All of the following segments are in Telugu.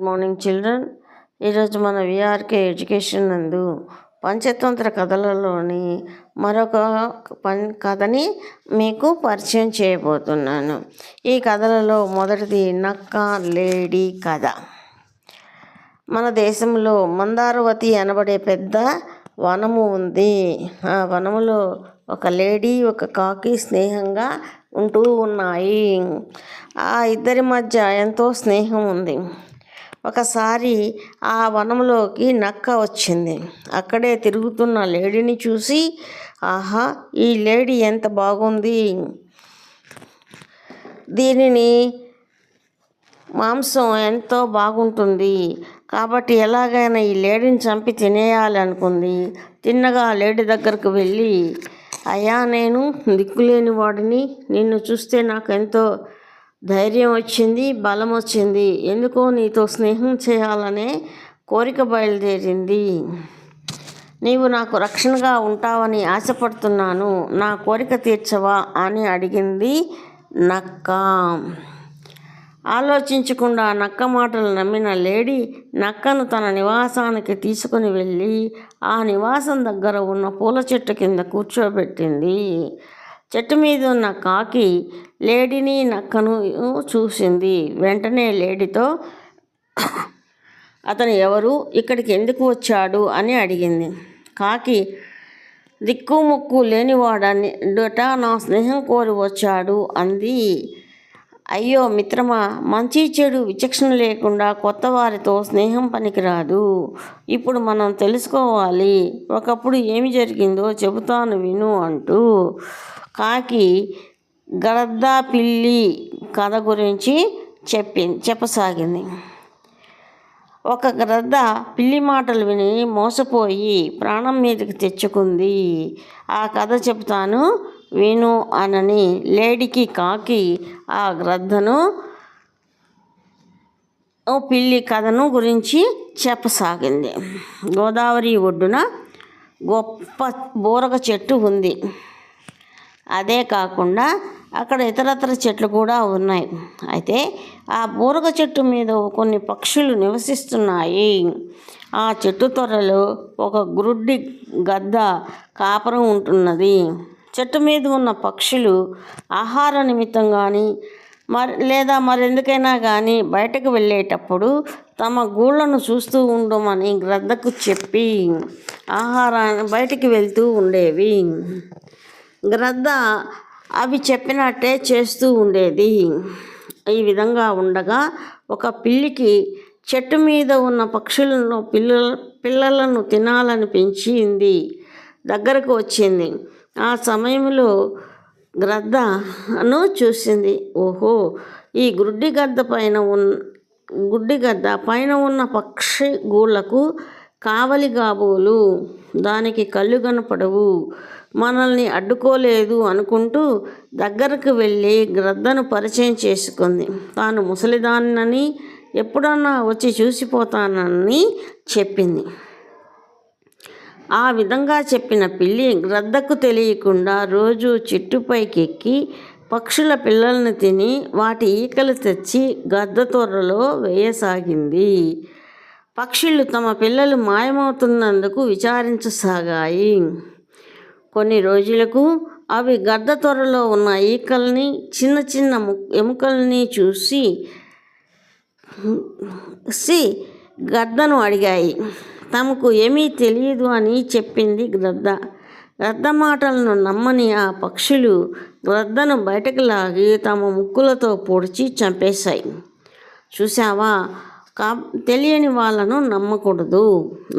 Morning children. ఈరోజు మన విఆర్కే ఎడ్యుకేషన్ నందు పంచతంత్ర కథలలోని మరొక కథని మీకు పరిచయం చేయబోతున్నాను. ఈ కథలలో మొదటిది నక్క లేడీ కథ. మన దేశంలో మందారవతి అనబడే పెద్ద వనము ఉంది. ఆ వనములో ఒక లేడీ ఒక కాకి స్నేహంగా ఉంటూ ఉన్నాయి. ఆ ఇద్దరి మధ్య ఎంతో స్నేహం ఉంది. ఒకసారి ఆ వనంలోకి నక్క వచ్చింది. అక్కడే తిరుగుతున్న లేడీని చూసి, ఆహా, ఈ లేడీ ఎంత బాగుంది, దీనిని మాంసం ఎంతో బాగుంటుంది, కాబట్టి ఎలాగైనా ఈ లేడీని చంపి తినేయాలి అనుకుంది. తిన్నగా లేడీ దగ్గరకు వెళ్ళి, అయ్యా, నేను దిక్కులేని వాడిని, నిన్ను చూస్తే నాకు ఎంతో ధైర్యం వచ్చింది, బలం వచ్చింది, ఎందుకో నీతో స్నేహం చేయాలనే కోరిక బయలుదేరింది. నీవు నాకు రక్షణగా ఉంటావని ఆశపడుతున్నాను, నా కోరిక తీర్చవా అని అడిగింది నక్క. ఆలోచించకుండా నక్క మాటలు నమ్మిన లేడీ నక్కను తన నివాసానికి తీసుకుని వెళ్ళి ఆ నివాసం దగ్గర ఉన్న పూల చెట్టు కింద కూర్చోబెట్టింది. చెట్టు మీద ఉన్న కాకి లేడీని నక్కను చూసింది. వెంటనే లేడీతో, అతను ఎవరు, ఇక్కడికి ఎందుకు వచ్చాడు అని అడిగింది. కాకి, దిక్కు ముక్కు లేనివాడట నా స్నేహం కోరి వచ్చాడు అంది. అయ్యో మిత్రమా, మంచి చెడు విచక్షణ లేకుండా కొత్త వారితో స్నేహం పనికిరాదు. ఇప్పుడు మనం తెలుసుకోవాలి. ఒకప్పుడు ఏమి జరిగిందో చెబుతాను విను అంటూ కాకి గ్రద్ద పిల్లి కథ గురించి చెప్పసాగింది. ఒక గ్రద్ద పిల్లి మాటలు విని మోసపోయి ప్రాణం మీదకి తెచ్చుకుంది. ఆ కథ చెబుతాను విను అనని లేడీకి కాకి ఆ గ్రద్దను పిల్లి కథను గురించి చెప్పసాగింది. గోదావరి ఒడ్డున గొప్ప బూరగ చెట్టు ఉంది. అదే కాకుండా అక్కడ ఇతరత్ర చెట్లు కూడా ఉన్నాయి. అయితే ఆ బూరగ చెట్టు మీద కొన్ని పక్షులు నివసిస్తున్నాయి. ఆ చెట్టు త్వరలో ఒక గ్రుడ్డి గద్ద కాపురం ఉంటున్నది. చెట్టు మీద ఉన్న పక్షులు ఆహార నిమిత్తం కానీ లేదా మరెందుకైనా కానీ బయటకు వెళ్ళేటప్పుడు తమ గూళ్ళను చూస్తూ ఉండమని గ్రద్దకు చెప్పి ఆహారాన్ని బయటికి వెళ్తూ ఉండేవి. గ్రద్ద అవి చెప్పినట్టే చేస్తూ ఉండేది. ఈ విధంగా ఉండగా ఒక పిల్లికి చెట్టు మీద ఉన్న పక్షులను పిల్లలను తినాలనిపించింది. దగ్గరకు వచ్చింది. ఆ సమయంలో గ్రద్దను చూసింది. ఓహో, ఈ గుడ్డి గద్ద పైన ఉన్న పక్షి గూళ్ళకు కావలి కాబోలు, దానికి కళ్ళు కనపడవు, మనల్ని అడ్డుకోలేదు అనుకుంటూ దగ్గరకు వెళ్ళి గ్రద్దను పరిచయం చేసుకుంది. తాను ముసలిదాన్నని, ఎప్పుడన్నా వచ్చి చూసిపోతానని చెప్పింది. ఆ విధంగా చెప్పిన పిల్లి గ్రద్దకు తెలియకుండా రోజు చెట్టుపైకి ఎక్కి పక్షుల పిల్లల్ని తిని వాటి ఈకలు తెచ్చి గద్ద త్వరలో వేయసాగింది. పక్షులు తమ పిల్లలు మాయమవుతున్నందుకు విచారించసాగాయి. కొన్ని రోజులకు అవి గద్ద త్వరలో ఉన్న ఈకల్ని, చిన్న చిన్న ఎముకల్ని చూసి గద్దను అడిగాయి. తమకు ఏమీ తెలియదు అని చెప్పింది గ్రద్ద. గ్రద్ద మాటలను నమ్మని ఆ పక్షులు గ్రద్దను బయటకు లాగి తమ ముక్కులతో పొడిచి చంపేశాయి. చూసావా, తెలియని వాళ్ళను నమ్మకూడదు.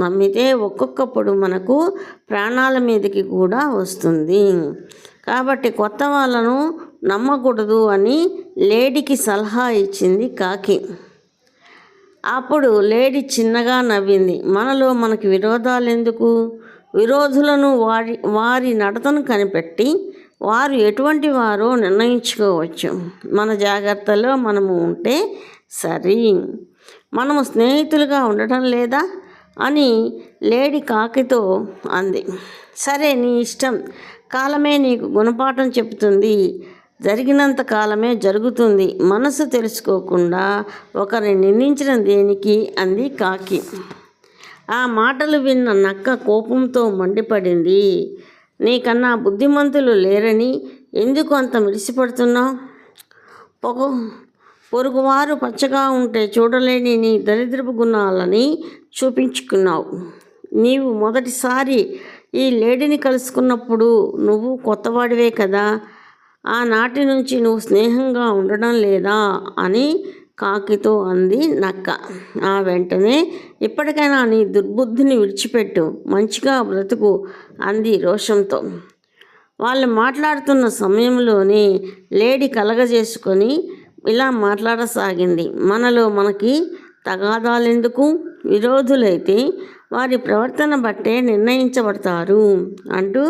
నమ్మితే ఒక్కొక్కప్పుడు మనకు ప్రాణాల మీదకి కూడా వస్తుంది. కాబట్టి కొత్త వాళ్ళను నమ్మకూడదు అని లేడీకి సలహా ఇచ్చింది కాకి. అప్పుడు లేడీ చిన్నగా నవ్వింది. మనలో మనకి విరోధాలు ఎందుకు? విరోధులను వారి నడతను కనిపెట్టి వారు ఎటువంటి వారో నిర్ణయించుకోవచ్చు. మన జాగ్రత్తలో మనము ఉంటే సరి. మనము స్నేహితులుగా ఉండటం లేదా అని లేడీ కాకితో అంది. సరే, నీ ఇష్టం, కాలమే నీకు గుణపాఠం చెబుతుంది. జరిగినంత కాలమే జరుగుతుంది. మనసు తెలుసుకోకుండా ఒకరిని నిందించడం దేనికి అంది కాకి. ఆ మాటలు విన్న నక్క కోపంతో మండిపడింది. నీకన్నా బుద్ధిమంతులు లేరని ఎందుకు అంత మిడిసిపడుతున్నావు? పొరుగువారు పచ్చగా ఉంటే చూడలేని నీ దరిద్రపు గుణాలని చూపించుకున్నావు. నీవు మొదటిసారి ఈ లేడీని కలుసుకున్నప్పుడు నువ్వు కొత్తవాడివే కదా, ఆనాటి నుంచి నువ్వు స్నేహంగా ఉండడం లేదా అని కాకితో అంది నక్క. ఆ వెంటనే ఇప్పటికైనా నీ దుర్బుద్ధిని విడిచిపెట్టు, మంచిగా బ్రతుకు అంది రోషంతో. వాళ్ళు మాట్లాడుతున్న సమయంలోనే లేడీ కలగజేసుకొని ఇలా మాట్లాడసాగింది. మనలో మనకి తగాదాలెందుకు? విరోధులైతే వారి ప్రవర్తన బట్టే నిర్ణయించబడతారు అంటూ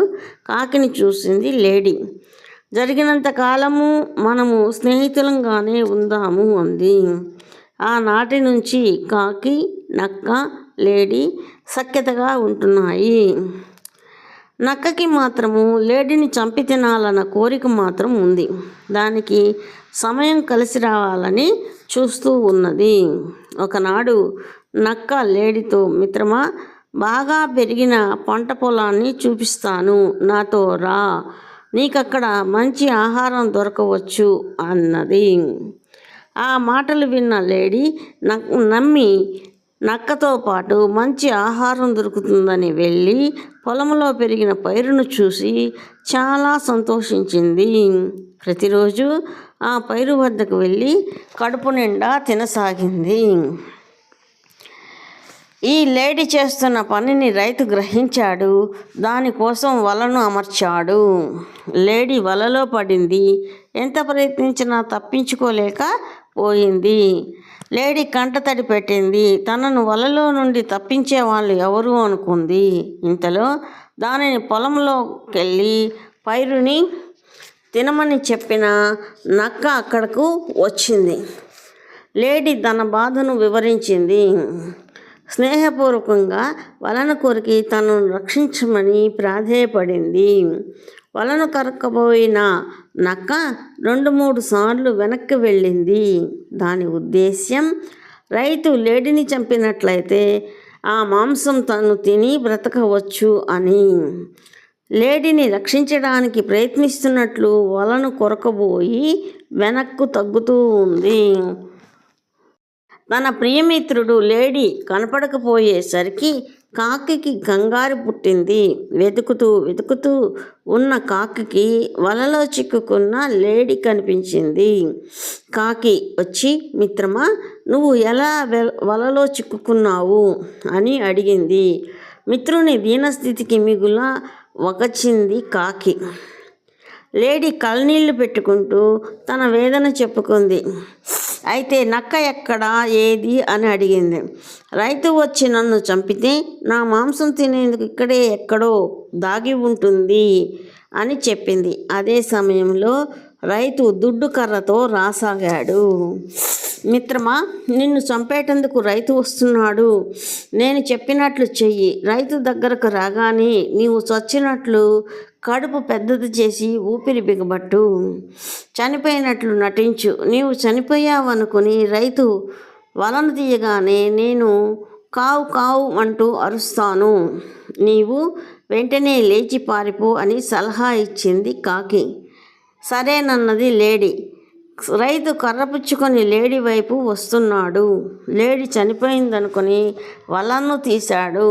కాకిని చూసింది లేడీ. జరిగినంత కాలము మనము స్నేహితులంగానే ఉందాము అంది. ఆనాటి నుంచి కాకి, నక్క, లేడీ సఖ్యతగా ఉంటున్నాయి. నక్కకి మాత్రము లేడీని చంపి తినాలన్న కోరిక మాత్రం ఉంది. దానికి సమయం కలిసి రావాలని చూస్తూ ఉన్నది. ఒకనాడు నక్క లేడీతో, మిత్రమా, బాగా పెరిగిన పంట పొలాన్ని చూపిస్తాను, నాతో రా, నీకక్కడ మంచి ఆహారం దొరకవచ్చు అన్నది. ఆ మాటలు విన్న లేడీ నమ్మి నక్కతో పాటు మంచి ఆహారం దొరుకుతుందని వెళ్ళి పొలంలో పెరిగిన పైరును చూసి చాలా సంతోషించింది. ప్రతిరోజు ఆ పైరు వద్దకు వెళ్ళి కడుపు నిండా తినసాగింది. ఈ లేడీ చేస్తున్న పనిని రైతు గ్రహించాడు. దానికోసం వలను అమర్చాడు. లేడీ వలలో పడింది. ఎంత ప్రయత్నించినా తప్పించుకోలేక పోయింది. లేడీ కంటతడి పెట్టింది. తనను వలలో నుండి తప్పించే వాళ్ళు ఎవరు అనుకుంది. ఇంతలో దానిని పొలంలోకెళ్ళి పైరుని తినమని చెప్పిన నక్క అక్కడకు వచ్చింది. లేడీ తన బాధను వివరించింది. స్నేహపూర్వకంగా వలను కొరికి తనను రక్షించమని ప్రాధేయపడింది. వలను కరక్కబోయిన నక్క 2-3 సార్లు వెనక్కి వెళ్ళింది. దాని ఉద్దేశ్యం రైతు లేడీని చంపినట్లయితే ఆ మాంసం తను తిని బ్రతకవచ్చు అని. లేడీని రక్షించడానికి ప్రయత్నిస్తున్నట్లు వలను కొరకబోయి వెనక్కు తగ్గుతూ ఉంది. తన ప్రియమిత్రుడు లేడీ కనపడకపోయేసరికి కాకికి కంగారు పుట్టింది. వెతుకుతూ ఉన్న కాకికి వలలో చిక్కుకున్న లేడీ కనిపించింది. కాకి వచ్చి, మిత్రమా, నువ్వు ఎలా వలలో చిక్కుకున్నావు అని అడిగింది. మిత్రుని దీనస్థితికి మిగుల వగచింది కాకి. లేడీ కళ్ళనీళ్లు పెట్టుకుంటూ తన వేదన చెప్పుకుంది. అయితే నక్క ఎక్కడా, ఏది అని అడిగింది. రైతు వచ్చి నన్ను చంపితే నా మాంసం తినేందుకు ఇక్కడే ఎక్కడో దాగి ఉంటుంది అని చెప్పింది. అదే సమయంలో రైతు దుడ్డు కర్రతో రాసాగాడు. మిత్రమా, నిన్ను చంపేటందుకు రైతు వస్తున్నాడు. నేను చెప్పినట్లు చెయ్యి. రైతు దగ్గరకు రాగానే నీవు చచ్చినట్లు కడుపు పెద్దది చేసి ఊపిరి బిగబట్టు. చనిపోయినట్లు నటించు. నీవు చనిపోయావనుకుని రైతు వలను తీయగానే నేను కావు కావు అంటూ అరుస్తాను. నీవు వెంటనే లేచి పారిపో అని సలహా ఇచ్చింది కాకి. సరేనన్నది లేడీ. రైతు కర్రపుచ్చుకొని లేడీ వైపు వస్తున్నాడు. లేడీ చనిపోయిందనుకొని వలను తీశాడు.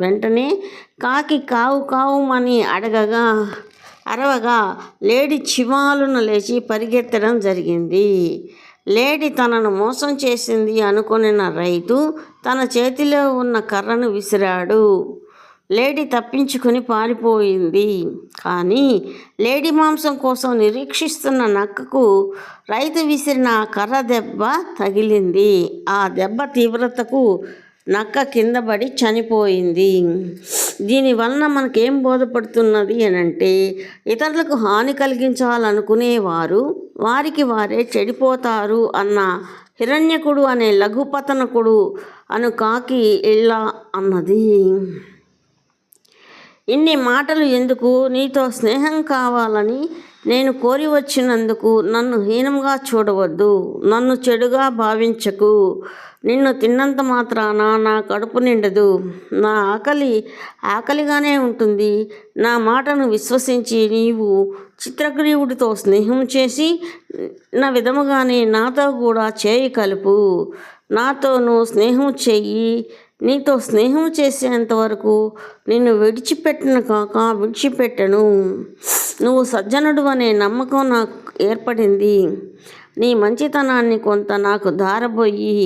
వెంటనే కాకి కావు కావుమని అరవగా లేడీ చివాలున లేచి పరిగెత్తడం జరిగింది. లేడీ తనను మోసం చేసింది అనుకొనిన రైతు తన చేతిలో ఉన్న కర్రను విసిరాడు. లేడీ తప్పించుకొని పారిపోయింది. కానీ లేడీ మాంసం కోసం నిరీక్షిస్తున్న నక్కకు రైతు విసిరిన కర్ర దెబ్బ తగిలింది. ఆ దెబ్బ తీవ్రతకు నక్క కింద పడి చనిపోయింది. దీనివలన మనకేం బోధపడుతున్నది అనంటే, ఇతరులకు హాని కలిగించాలనుకునేవారు వారికి వారే చెడిపోతారు అన్న హిరణ్యకుడు అనే లఘుపతనకుడు అను కాకి ఇలా అన్నది. ఇన్ని మాటలు ఎందుకు? నీతో స్నేహం కావాలని నేను కోరి వచ్చినందుకు నన్ను హీనంగా చూడవద్దు, నన్ను చెడుగా భావించకు. నిన్ను తిన్నంత మాత్రాన నా కడుపు నిండదు. నా ఆకలిగానే ఉంటుంది. నా మాటను విశ్వసించి నీవు చిత్రగ్రీవుడితో స్నేహం చేసి నా విధముగానే నాతో కూడా చేయి కలుపు. నాతోనూ స్నేహం చెయ్యి. నీతో స్నేహం చేసేంతవరకు నిన్ను విడిచిపెట్టను. నువ్వు సజ్జనుడు అనే నమ్మకం నాకు ఏర్పడింది. నీ మంచితనాన్ని కొంత నాకు ధారబోయి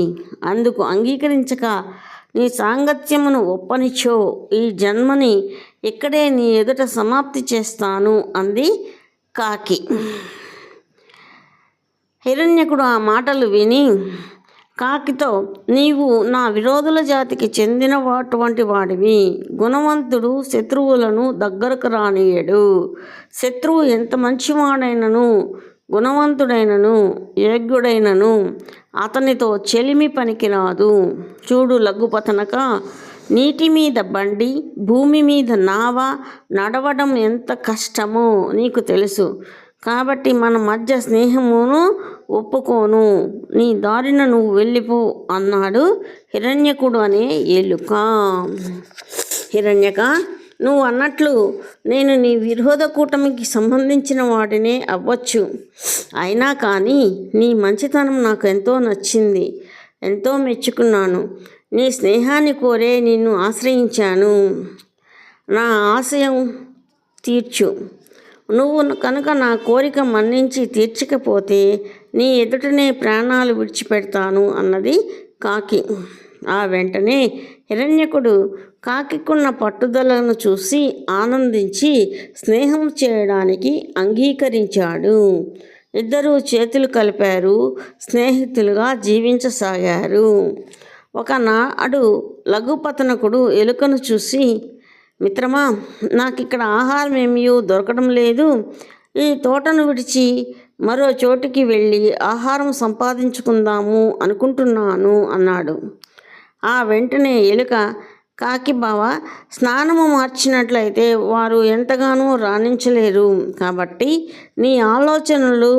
అందుకు అంగీకరించక నీ సాంగత్యమును ఒప్పనిచ్చో ఈ జన్మని ఇక్కడే నీ ఎదుట సమాప్తి చేస్తాను అంది కాకి. హిరణ్యకుడు ఆ మాటలు విని కాకితో, నీవు నా విరోధుల జాతికి చెందినటువంటి వాడివి. గుణవంతుడు శత్రువులను దగ్గరకు రానియడు. శత్రువు ఎంత మంచివాడైనను, గుణవంతుడైనను, యోగ్యుడైనను అతనితో చెలిమి పనికిరాదు. చూడు లఘుపతనక, నీటి మీద బండి, భూమి మీద నావ నడవడం ఎంత కష్టమో నీకు తెలుసు. కాబట్టి మన మధ్య స్నేహమును ఒప్పుకోను. నీ దారిన నువ్వు వెళ్ళిపో అన్నాడు హిరణ్యకుడు అనే ఎలుక. హిరణ్యక, నువ్వు అన్నట్లు నేను నీ విరోధ కూటమికి సంబంధించిన వాడినే అవ్వచ్చు. అయినా కానీ నీ మంచితనం నాకు ఎంతో నచ్చింది, ఎంతో మెచ్చుకున్నాను. నీ స్నేహాన్ని కోరే నిన్ను ఆశ్రయించాను. నా ఆశయం తీర్చు. నువ్వు కనుక నా కోరిక మన్నించి తీర్చకపోతే నీ ఎదుటనే ప్రాణాలు విడిచిపెడతాను అన్నది కాకి. ఆ వెంటనే హిరణ్యకుడు కాకికున్న పట్టుదలను చూసి ఆనందించి స్నేహం చేయడానికి అంగీకరించాడు. ఇద్దరూ చేతులు కలిపారు, స్నేహితులుగా జీవించసాగారు. ఒకనాడు లఘుపతనకుడు ఎలుకను చూసి, మిత్రమా, నాకిక్కడ ఆహారం ఏమీ దొరకడం లేదు. ఈ తోటను విడిచి మరో చోటికి వెళ్ళి ఆహారం సంపాదించుకుందాము అనుకుంటున్నాను అన్నాడు. ఆ వెంటనే ఎలుక, కాకి బావ, స్నానము మార్చినట్లయితే వారు ఎంతగానో రాణించలేరు. కాబట్టి నీ ఆలోచనలు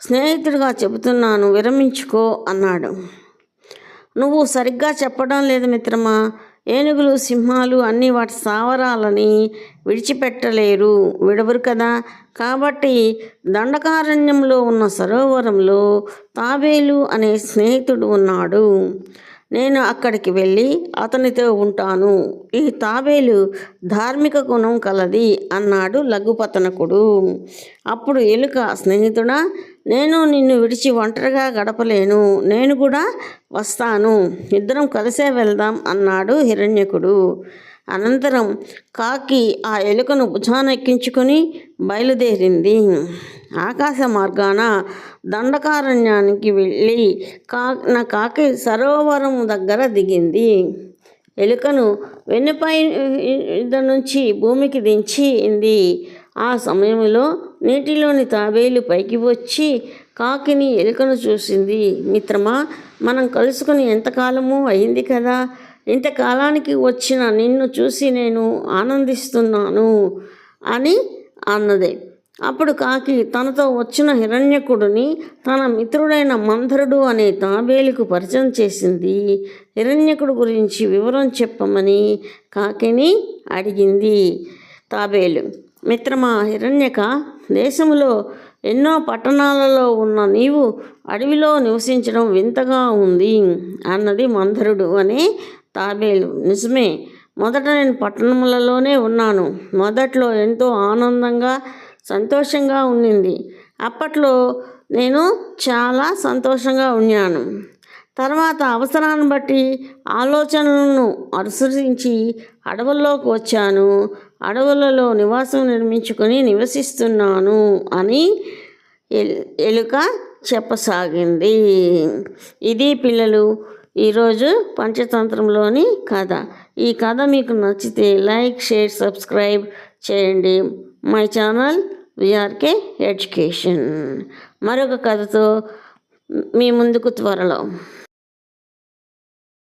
స్నేహితుడిగా చెబుతున్నాను, విరమించుకో అన్నాడు. నువ్వు సరిగ్గా చెప్పడం లేదు మిత్రమా. ఏనుగులు, సింహాలు అన్నీ వాటి స్థావరాలని విడవరు కదా. కాబట్టి దండకారణ్యంలో ఉన్న సరోవరంలో తాబేలు అనే స్నేహితుడు ఉన్నాడు. నేను అక్కడికి వెళ్ళి అతనితో ఉంటాను. ఈ తాబేలు ధార్మిక గుణం కలది అన్నాడు లఘుపతనకుడు. అప్పుడు ఎలుక, స్నేహితుడా, నేను నిన్ను విడిచి ఒంటరిగా గడపలేను. నేను కూడా వస్తాను. ఇద్దరం కలిసే వెళ్దాం అన్నాడు హిరణ్యకుడు. అనంతరం కాకి ఆ ఎలుకను భుజాన ఎక్కించుకొని బయలుదేరింది. ఆకాశ మార్గాన దండకారణ్యానికి వెళ్ళి కాకి సరోవరం దగ్గర దిగింది. ఎలుకను వెన్నుపై నుంచి భూమికి దించింది. ఆ సమయంలో నీటిలోని తాబేలు పైకి వచ్చి కాకిని, ఎలుకను చూసింది. మిత్రమా, మనం కలుసుకుని ఎంతకాలమో అయింది కదా. ఇంతకాలానికి వచ్చిన నిన్ను చూసి నేను ఆనందిస్తున్నాను అని అన్నది. అప్పుడు కాకి తనతో వచ్చిన హిరణ్యకుడిని తన మిత్రుడైన మంథరుడు అనే తాబేలుకు పరిచయం చేసింది. హిరణ్యకుడు గురించి వివరం చెప్పమని కాకిని అడిగింది. తాబేలు, మిత్రమా హిరణ్యక, దేశంలో ఎన్నో పట్టణాలలో ఉన్న నీవు అడవిలో నివసించడం వింతగా ఉంది అన్నది మంథరుడు అనే తాబేలు. నిజమే, మొదట నేను పట్టణములలోనే ఉన్నాను. మొదట్లో ఎంతో ఆనందంగా, సంతోషంగా ఉండింది. అప్పట్లో నేను చాలా సంతోషంగా ఉన్నాను. తర్వాత అవసరాన్ని బట్టి ఆలోచనలను అనుసరించి అడవుల్లోకి వచ్చాను. అడవులలో నివాసం నిర్మించుకొని నివసిస్తున్నాను అని ఎలుక చెప్పసాగింది. ఇది పిల్లలు ఈరోజు పంచతంత్రంలోని కథ. ఈ కథ మీకు నచ్చితే లైక్, షేర్, సబ్స్క్రైబ్ చేయండి. My channel VRK education. మరొక కథతో మీ ముందుకు త్వరలో.